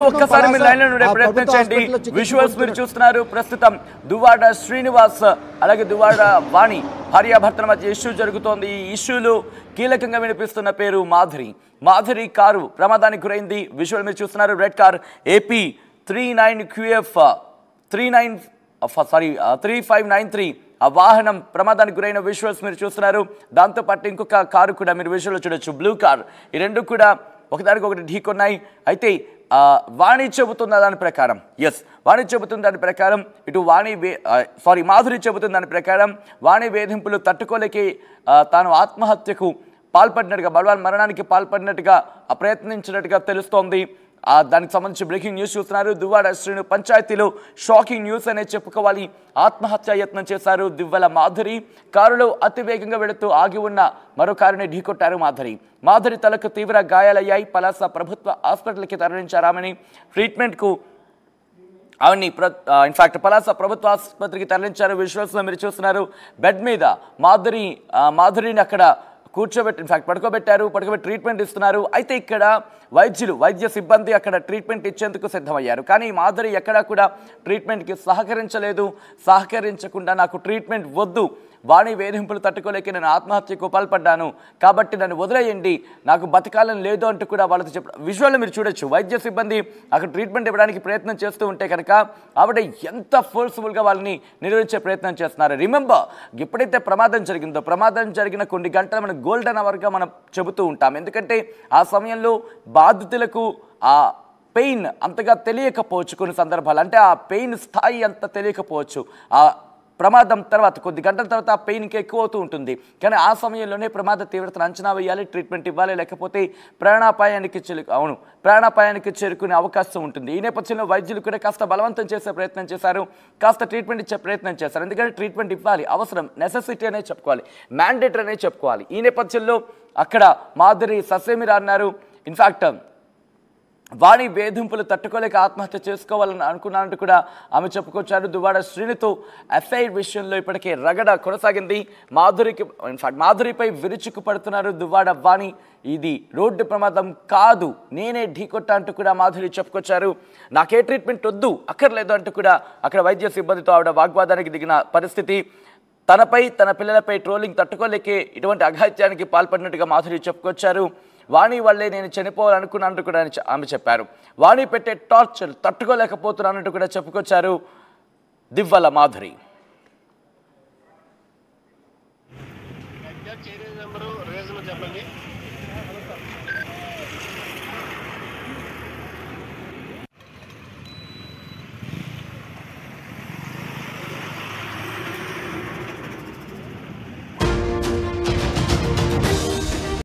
ఒక్కసారి మీరు లైన్ లో ఉండే ప్రయత్నం చేయండి. విజువల్స్ మీరు చూస్తున్నారు. ప్రస్తుతం దువ్వాడ శ్రీనివాస్ అలాగే దువ్వాడ వాణి భార్యాభర్తల మధ్య ఇష్యూ జరుగుతోంది. ఈ ఇష్యూలు కీలకంగా వినిపిస్తున్న పేరు మాధురి. మాధురి కారు ప్రమాదానికి గురైంది. విజువల్ మీరు చూస్తున్నారు. రెడ్ కార్ AP 39QF 3593 ఆ వాహనం ప్రమాదానికి గురైన విజువల్స్ మీరు చూస్తున్నారు. దాంతోపాటు ఇంకొక కారు కూడా మీరు విజువల్లో చూడొచ్చు. Blue car. ఈ రెండు కూడా ఒకదానికొకటి ఢీకొన్నాయి. అయితే వాణి చెబుతున్న దాని ప్రకారం వాణి చెబుతున్న దాని ప్రకారం ఇటు మాధురి చెబుతున్న దాని ప్రకారం వాణి వేధింపులు తట్టుకోలేక తాను ఆత్మహత్యకు పాల్పడినట్టుగా బలవాన్ మరణానికి పాల్పడినట్టుగా ప్రయత్నించినట్టుగా తెలుస్తోంది. దానికి సంబంధించి బ్రేకింగ్ న్యూస్ చూస్తున్నారు. దువ్వాడ శ్రీను పంచాయతీలో షాకింగ్ న్యూస్ అనే చెప్పుకోవాలి. ఆత్మహత్య యత్నం చేశారు దివ్వెల మాధురి. కారులో అతి వేగంగా వెళుతూ ఆగి ఉన్న మరో కారుని ఢీకొట్టారు మాధురి తలకు తీవ్ర గాయాలయ్యాయి. పలాస ప్రభుత్వ హాస్పిటల్కి తరలించారామని ట్రీట్మెంట్కు ఇన్ఫాక్ట్ పలాస ప్రభుత్వ ఆసుపత్రికి తరలించారు. విజువల్స్లో మీరు చూస్తున్నారు. బెడ్ మీద మాధురిని అక్కడ పడుకోబెట్టి ట్రీట్మెంట్ ఇస్తున్నారు. అయితే ఇక్కడ వైద్య సిబ్బంది అక్కడ ట్రీట్మెంట్ ఇచ్చేందుకు సిద్ధమయ్యారు. కానీ మాధురి ఎక్కడా కూడా ట్రీట్మెంట్కి సహకరించకుండా నాకు ట్రీట్మెంట్ వద్దు, వాణి వేధింపులు తట్టుకోలేక నేను ఆత్మహత్యకు పాల్పడ్డాను, కాబట్టి నన్ను వదిలేయండి, నాకు బతకాలని లేదు అంటూ కూడా వాళ్ళతో చెప్పారు. విజువల్లో మీరు చూడొచ్చు. వైద్య సిబ్బంది అక్కడ ట్రీట్మెంట్ ఇవ్వడానికి ప్రయత్నం చేస్తూ ఉంటే కనుక ఆవిడ ఎంత ఫోర్స్ఫుల్గా వాళ్ళని నిర్వహించే ప్రయత్నం చేస్తున్నారు. రిమెంబర్, ఎప్పుడైతే ప్రమాదం జరిగిన కొన్ని గంటలు మనం గోల్డెన్ అవర్గా మనం చెబుతూ ఉంటాం. ఎందుకంటే ఆ సమయంలో బాధితులకు ఆ పెయిన్ అంతగా తెలియకపోవచ్చు. కొన్ని సందర్భాలు అంటే ఆ పెయిన్ స్థాయి అంత తెలియకపోవచ్చు. ఆ ప్రమాదం తర్వాత కొద్ది గంటల తర్వాత ఆ పెయిన్ ఇంకా ఎక్కువ అవుతూ ఉంటుంది. కానీ ఆ సమయంలోనే ప్రమాద తీవ్రతను అంచనా వేయాలి, ట్రీట్మెంట్ ఇవ్వాలి, లేకపోతే ప్రాణాపాయానికి చేరుకునే అవకాశం ఉంటుంది. ఈ నేపథ్యంలో వైద్యులు కూడా కాస్త బలవంతం చేసే ప్రయత్నం చేశారు, కాస్త ట్రీట్మెంట్ ఇచ్చే ప్రయత్నం చేశారు. ఎందుకంటే ట్రీట్మెంట్ ఇవ్వాలి, అవసరం, నెసెసిటీ అనే చెప్పుకోవాలి, మ్యాండేటరీ అనే చెప్పుకోవాలి. ఈ నేపథ్యంలో అక్కడ మాధురి ససేమిరా అన్నారు. ఇన్ఫాక్ట్ వాణి వేధింపులు తట్టుకోలేక ఆత్మహత్య చేసుకోవాలని అనుకున్నానంటూ కూడా ఆమె చెప్పుకొచ్చారు. దువ్వాడ శ్రీనితో ఎఫ్ఐఆర్ విషయంలో ఇప్పటికే రగడ కొనసాగింది. మాధురిపై విరుచుకు పడుతున్నారు దువ్వాడ వాణి. ఇది రోడ్డు ప్రమాదం కాదు, నేనే ఢీకొట్టా అంటూ కూడా మాధురి చెప్పుకొచ్చారు. నాకే ట్రీట్మెంట్ వద్దు, అక్కర్లేదు అంటూ కూడా అక్కడ వైద్య సిబ్బందితో ఆవిడ వాగ్వాదానికి దిగిన పరిస్థితి. తనపై తన పిల్లలపై ట్రోలింగ్ తట్టుకోలేకే ఇటువంటి అఘాయిత్యానికి పాల్పడినట్టుగా మాధురి చెప్పుకొచ్చారు. వాణి వల్లే నేను చనిపోవాలనుకున్నానంటూ కూడా ఆమె చెప్పారు. వాణి పెట్టే టార్చర్ తట్టుకోలేకపోతున్నానంటూ కూడా చెప్పుకొచ్చారు దివ్వెల మాధురి.